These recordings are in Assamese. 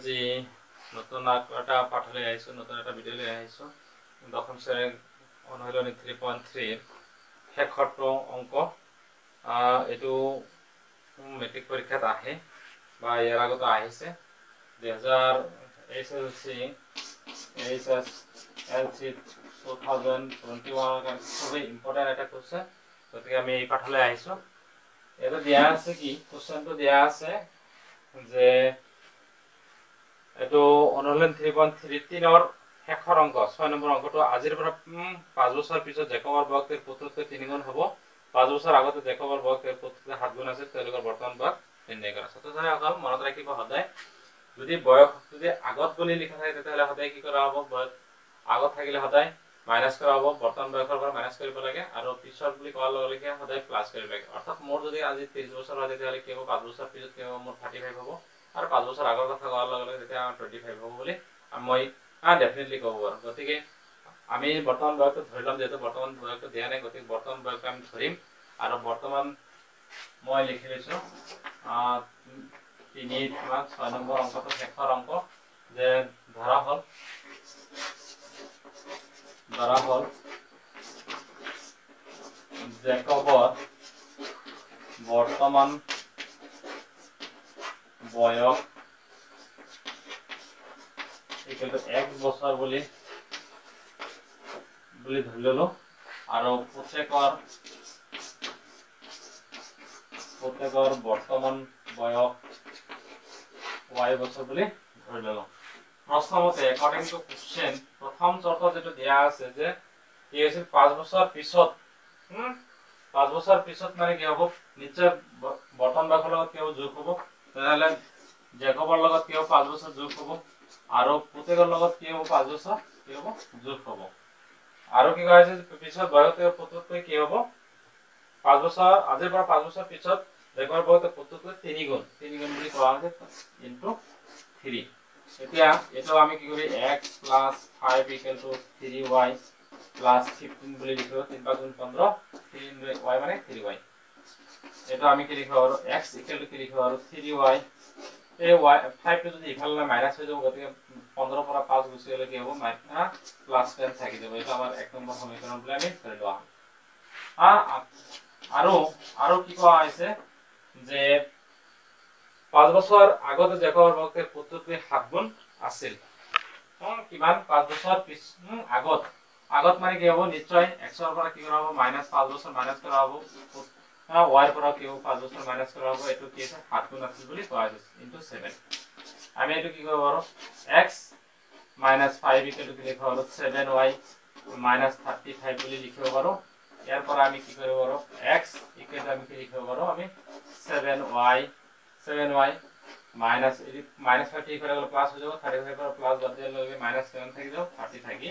আজি নতুন এটা পাঠলৈ আহিছোঁ, নতুন এটা ভিডিঅ' লৈ আহিছোঁ। দশম শ্ৰেণীৰ অনুশীলনী 3.3 শেষৰটো অংক। এইটো মেট্ৰিক পৰীক্ষাত আহে বা ইয়াৰ আগতো আহিছে। 2021 খুবেই ইম্পৰ্টেণ্ট এটা কুৱেশ্যন, গতিকে আমি এই পাঠলৈ আহিছোঁ। ইয়াতে দিয়া আছে কি কুৱেশ্যনটো দিয়া আছে যে এইটো অনুশীলন 3.3 শেষৰ অংক 6 নম্বৰ অংকটো আজিৰ পৰা 5 বছৰ পিছত জেকবৰ বয়সৰ পুত্ৰতকৈ 3 গুণ হ'ব। 5 বছৰ আগতে জেকবৰ বয়সৰ পুত্ৰতকৈ 7 গুণ আছিল, তেওঁলোকৰ বৰ্তমান বয়স নিৰ্ণয় কৰা। ছাত্ৰছাত্ৰীসকল মনত ৰাখিব, সদায় যদি বয়স যদি আগত বুলি লিখা থাকে তেতিয়াহ'লে সদায় কি কৰা হ'ব, বয়স আগত থাকিলে সদায় মাইনাছ কৰা হ'ব, বৰ্তমান বয়সৰ পৰা মাইনাছ কৰিব লাগে, আৰু পিছত বুলি কোৱাৰ লগে লগে সদায় প্লাছ কৰিব লাগে। অৰ্থাৎ মোৰ যদি আজি 30 বছৰ হয় তেতিয়াহ'লে কি হ'ব, 5 বছৰ পিছত কি হ'ব, মোৰ 35 হ'ব, আৰু 5 বছৰ আগৰ কথা কোৱাৰ লগে লগে তেতিয়া 25 হ'ব বুলি মই ডেফিনেটলি ক'ব পাৰোঁ। গতিকে আমি বৰ্তমান বয়সটো ধৰি ল'ম, যিহেতু বৰ্তমান বয়সটো দিয়া নাই, গতিকে বৰ্তমান বয়সটো আমি ধৰিম। আৰু বৰ্তমান মই লিখি লৈছোঁ 3.6 নম্বৰ অংকটো শেষৰ অংক, যে ধৰা হ'ল জেকবৰ বৰ্তমান বয়স ইকুৱেল টু 1 বছৰ বুলি ধৰি ললো, আৰু পুতেকৰ বৰ্তমান বয়স y বছৰ বুলি ধৰি ললো। প্ৰশ্নমতে একৰ্ডিং টু কোৱেশ্চন প্ৰথম চৰ্ত যেটো দিয়া আছে যে কি হৈছে 5 বছৰ পিছত 5 বছৰ পিছত মানে কি হ'ব, নিশ্চয় বৰ্তমান বয়সৰ লগত কি হ'ব, যোগ হ'ব। তেতিয়াহ'লে জেকবৰ লগত কি হ'ব, 5 বছৰ যোগ হ'ব, আৰু পুতেকৰ লগত কি হ'ব, 5 বছৰ কি হ'ব, যোগ হ'ব। আৰু কি কোৱা হৈছে, পিছত বয়সৰ পুত্ৰতকৈ কি হ'ব, 5 বছৰ আজিৰ পৰা 5 বছৰ পিছত জেকবৰ বয়সৰ পুত্ৰতকৈ 3 গুণ বুলি কোৱা হৈছে ইনটু 3। এতিয়া এইটো আমি কি কৰি x + 5 = 3y + 15 বুলি লিখো। 3 × 5 = 15, 3y মানে 3y। এটা আমি কি লিখব পাৰো, x = কি লিখব পাৰো, 3y। এই y 5 টো যদি ইফালে মাইনাস হৈ যাব, গতিকে 15 পৰা 5 গুচি গলে কি হ'ব, +10 থাকি যাব। এটা আমাৰ 1 নম্বৰ সমীকৰণ বুলি আমি ধৰি লোৱা। আৰু কি কোৱা হৈছে যে 5 বছৰ আগতে জেকবৰ বয়সৰ পুত্ৰতকৈ 7 গুণ আছিল। কিমান, 5 বছৰ আগত মানে কি হ'ব, নিশ্চয় x ৰ পৰা কি কৰা হ'ব, -5 বছৰ মাইনাস কৰা হ'ব, y ৰ পৰা কি হ'ব, 5 বছৰ মাইনাস কৰা হ'ব। এইটো কি আছে, 7 গুণ আছিল বুলি কোৱা হৈছে, ইনটু 7। আমি এইটো কি কৰিব পাৰো, x - 5 = কি লিখিব পাৰো, 7y - 35 বুলি লিখিব পাৰো। ইয়াৰ পৰা আমি কি কৰিব পাৰো, x = আমি কি লিখিব পাৰো, আমি 7y মাইনাস -30 করে গেলে প্লাস হয়ে যাব, 35 করে প্লাস বাদ দিলে লগে -7 থাকি যাব, 30 থাকি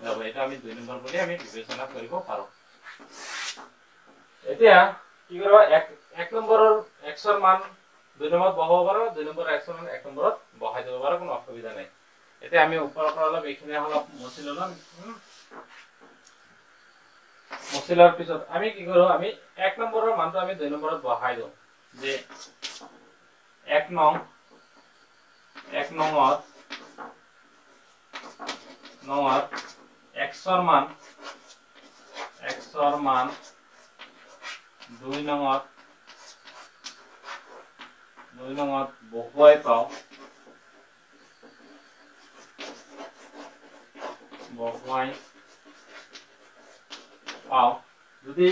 যাব। এটা আমি 2 নম্বৰ বুলি আমি বিবেচনা কৰিব পাৰো। এতিয়া কি কৰিব, 1 নম্বৰৰ x ৰ মান 2 নম্বৰত বহাব পাৰো, 2 নম্বৰৰ x ৰ মান 1 নম্বৰত বহাই দিব পাৰো, কোনো অসুবিধা নাই। এতিয়া আমি ওপৰৰ পৰা অলপ এইখিনি অলপ মুছি লম। মুছি লোৱাৰ পিছত আমি কি কৰো, আমি 1 নম্বৰৰ মানটো আমি 2 নম্বৰত বহাই দিওঁ, যে 1 নংত x ৰ মান 2 নংত বহুৱাই পাওঁ, যদি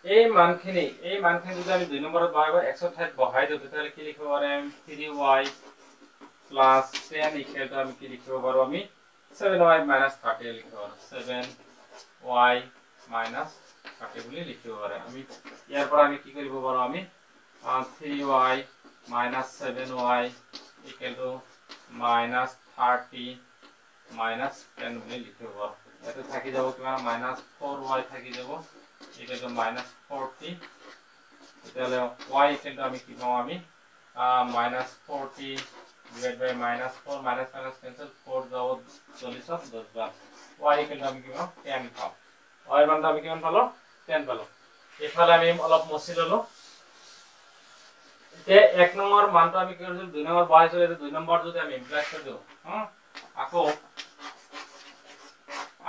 এই মানখিনি যদি আমি 2 নম্বৰত বহাই x ৰ ঠাইত বহাই দিওঁ, তেতিয়াহ'লে কি লিখিব পাৰিম, 3y + 10 = আমি কি লিখিব পাৰো, আমি 7y - 30 লিখিব পাৰো, 7y - 30 বুলি লিখিব পাৰো। আমি ইয়াৰ পৰা আমি কি কৰিব পাৰো, আমি 3y - 7y = -30 - 10 বুলি লিখিব পাৰো। ইয়াতে থাকি যাব কিমান, -4y থাকি যাব, = -40। তেতিয়াহ'লে y = আমি কি পাওঁ, আমি -40 / -4 কেনসেল, 4 যাব 40 10 বাৰ, y = আমি কি পাওঁ, 10 পাওঁ। y ৰ মানটো আমি কিমান পালো, 10 পালো। এইফালে আমি অলপ মুছি ললো। এতিয়া 1 নম্বৰ মানটো আমি কি কৰিছিল 2 নম্বৰ বহাইছো এই 2 নম্বৰ যদি আমি ইমপ্লাইজ কৰি দিও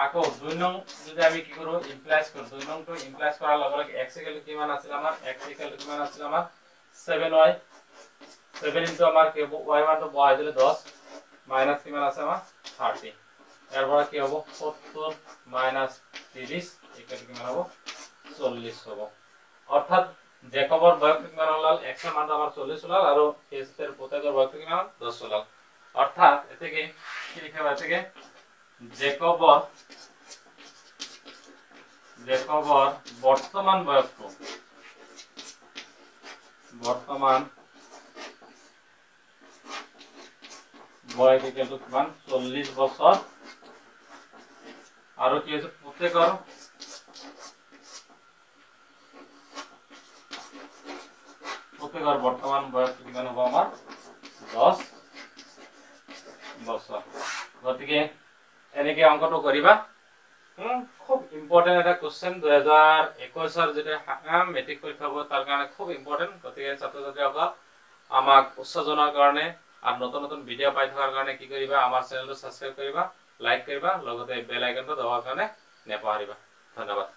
আকৌ 2 নং যদি আমি কি কৰো ইমপ্লাইজ কৰো 2 নংটো ইমপ্লাইজ কৰাৰ লগে লগে x ইকুৱেল কিমান আছিল আমাৰ x ইকুৱেল কিমান আছিল আমাৰ 7y 7 ইনটু আমাৰ কি হ'ব y মানটো বহাই দিলে 10 মাইনাস কিমান আছে আমাৰ 30 এর পরে কি হবে 70 মাইনাস 30 ইকুয়াল কিমান হবে 40 হবে অর্থাৎ জেকবর বয়স কিমান হল x এর মান আমার 40 হল আর s এর প্রত্যেকের বয়স কিমান 10 হল অর্থাৎ এতে কি লিখা হবে এতে জেকবর বর্তমান বয়স বয়স কিন্তু কিমান 40 বছর আর কি আছে প্রত্যেকের বর্তমান বয়স কিমান হবে আমার 10 বছর গতিকে এনেকে অঙ্কটো করিবা খুব ইম্পর্টেন্ট এটা কোশ্চেন 2021 এর যেটা মেট্রিক পরীক্ষা হবে তার কারণে খুব ইম্পর্টেন্ট গতিকে ছাত্রছাত্রীসকল আমাক উৎসাহজনৰ কাৰণে আৰ নতুন নতুন ভিডিও পাই থাকাৰ কাৰণে কি কৰিবা আমাৰ চ্যানেলটো সাবস্ক্ৰাইব কৰিবা লাইক কৰিবা লগতে বেল আইকনটো দবাৰ কাৰণে নেপাহৰিবা ধন্যবাদ।